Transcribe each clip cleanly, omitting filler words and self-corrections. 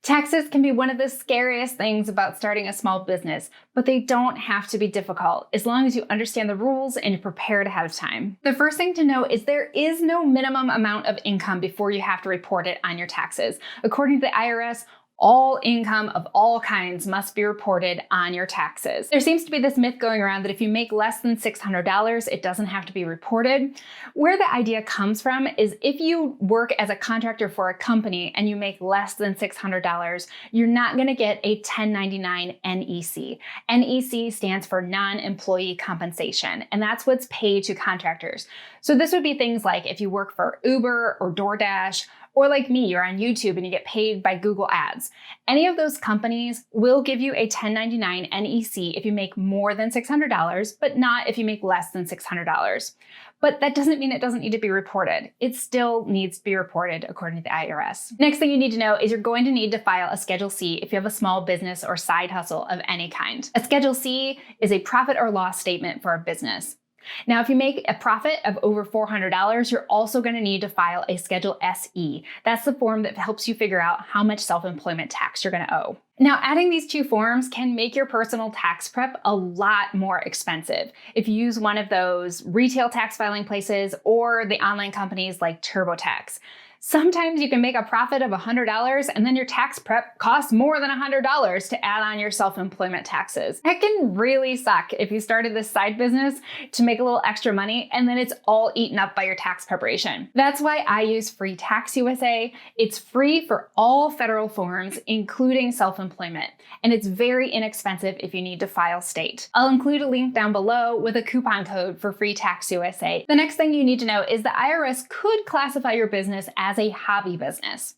Taxes can be one of the scariest things about starting a small business, but they don't have to be difficult as long as you understand the rules and you're prepared ahead of time. The first thing to know is there is no minimum amount of income before you have to report it on your taxes. According to the IRS, all income of all kinds must be reported on your taxes. There seems to be this myth going around that if you make less than $600, it doesn't have to be reported. Where the idea comes from is if you work as a contractor for a company and you make less than $600, you're not going to get a 1099 NEC. NEC stands for non-employee compensation, and that's what's paid to contractors. So this would be things like if you work for Uber or DoorDash, or like me, you're on YouTube and you get paid by Google Ads. Any of those companies will give you a 1099 NEC if you make more than $600, but not if you make less than $600. But that doesn't mean it doesn't need to be reported. It still needs to be reported according to the IRS. Next thing you need to know is you're going to need to file a Schedule C if you have a small business or side hustle of any kind. A Schedule C is a profit or loss statement for a business. Now, if you make a profit of over $400, you're also going to need to file a Schedule SE. That's the form that helps you figure out how much self-employment tax you're going to owe. Now, adding these two forms can make your personal tax prep a lot more expensive if you use one of those retail tax filing places or the online companies like TurboTax. Sometimes you can make a profit of $100 and then your tax prep costs more than $100 to add on your self-employment taxes. That can really suck if you started this side business to make a little extra money and then it's all eaten up by your tax preparation. That's why I use Free Tax USA. It's free for all federal forms, including self-employment, and it's very inexpensive if you need to file state. I'll include a link down below with a coupon code for Free Tax USA. The next thing you need to know is the IRS could classify your business as a hobby business.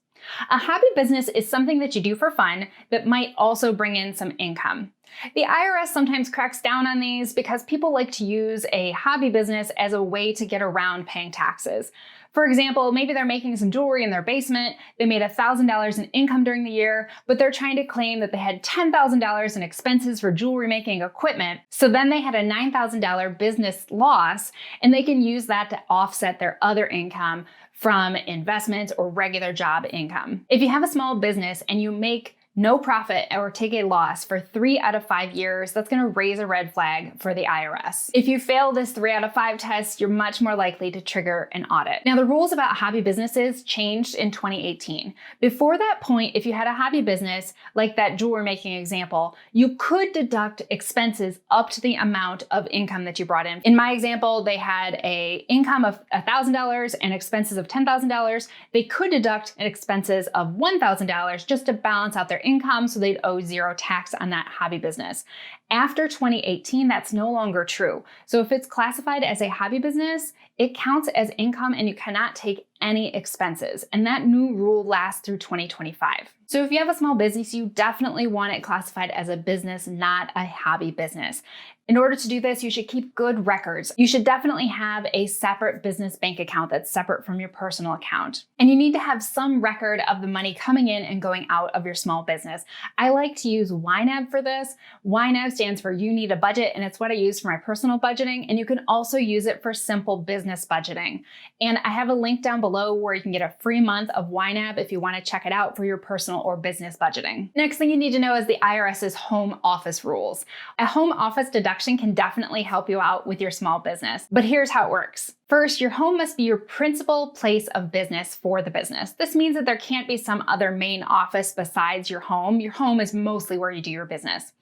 A hobby business is something that you do for fun that might also bring in some income. The IRS sometimes cracks down on these because people like to use a hobby business as a way to get around paying taxes. For example, maybe they're making some jewelry in their basement, they made $1,000 in income during the year, but they're trying to claim that they had $10,000 in expenses for jewelry making equipment, so then they had a $9,000 business loss, and they can use that to offset their other income from investments or regular job income. If you have a small business and you make no profit or take a loss for 3 out of 5 years, that's going to raise a red flag for the IRS. If you fail this 3 out of 5 test, you're much more likely to trigger an audit. Now, the rules about hobby businesses changed in 2018. Before that point, if you had a hobby business, like that jewelry making example, you could deduct expenses up to the amount of income that you brought in. In my example, they had an income of $1,000 and expenses of $10,000. They could deduct expenses of $1,000 just to balance out their income, so they'd owe zero tax on that hobby business. After 2018, that's no longer true. So if it's classified as a hobby business, it counts as income and you cannot take any expenses. And that new rule lasts through 2025. So if you have a small business, you definitely want it classified as a business, not a hobby business. In order to do this, you should keep good records. You should definitely have a separate business bank account that's separate from your personal account. And you need to have some record of the money coming in and going out of your small business. I like to use YNAB for this. YNAB stands for You Need a Budget, and it's what I use for my personal budgeting. And you can also use it for simple business budgeting. And I have a link down below where you can get a free month of YNAB if you want to check it out for your personal or business budgeting. Next thing you need to know is the IRS's home office rules. A home office deduction can definitely help you out with your small business, but here's how it works. First, your home must be your principal place of business for the business. This means that there can't be some other main office besides your home. Your home is mostly where you do your business.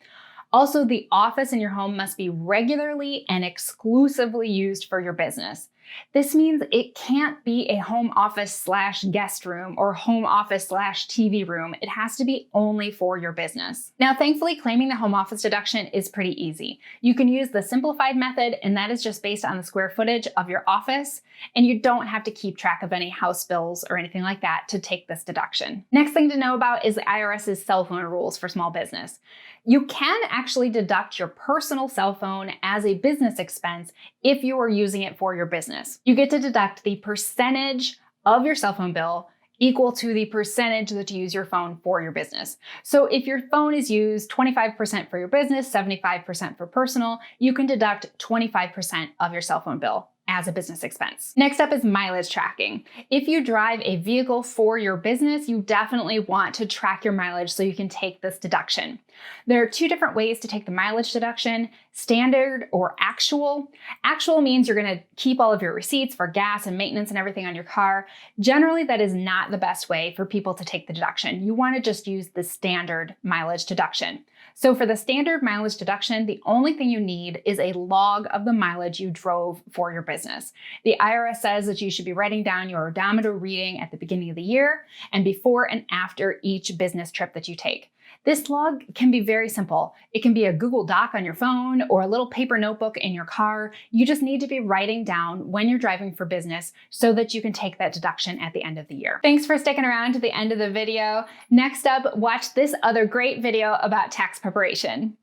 Also, the office in your home must be regularly and exclusively used for your business. This means it can't be a home office / guest room or home office / TV room. It has to be only for your business. Now, thankfully, claiming the home office deduction is pretty easy. You can use the simplified method, and that is just based on the square footage of your office, and you don't have to keep track of any house bills or anything like that to take this deduction. Next thing to know about is the IRS's cell phone rules for small business. You can actually deduct your personal cell phone as a business expense if you are using it for your business. You get to deduct the percentage of your cell phone bill equal to the percentage that you use your phone for your business. So if your phone is used 25% for your business, 75% for personal, you can deduct 25% of your cell phone bill. as a business expense. Next up is mileage tracking. If you drive a vehicle for your business, you definitely want to track your mileage so you can take this deduction. There are two different ways to take the mileage deduction: standard or actual. Actual means you're going to keep all of your receipts for gas and maintenance and everything on your car. Generally, that is not the best way for people to take the deduction. You want to just use the standard mileage deduction. So for the standard mileage deduction, the only thing you need is a log of the mileage you drove for your business. The IRS says that you should be writing down your odometer reading at the beginning of the year and before and after each business trip that you take. This log can be very simple. It can be a Google Doc on your phone or a little paper notebook in your car. You just need to be writing down when you're driving for business so that you can take that deduction at the end of the year. Thanks for sticking around to the end of the video. Next up, watch this other great video about tax preparation.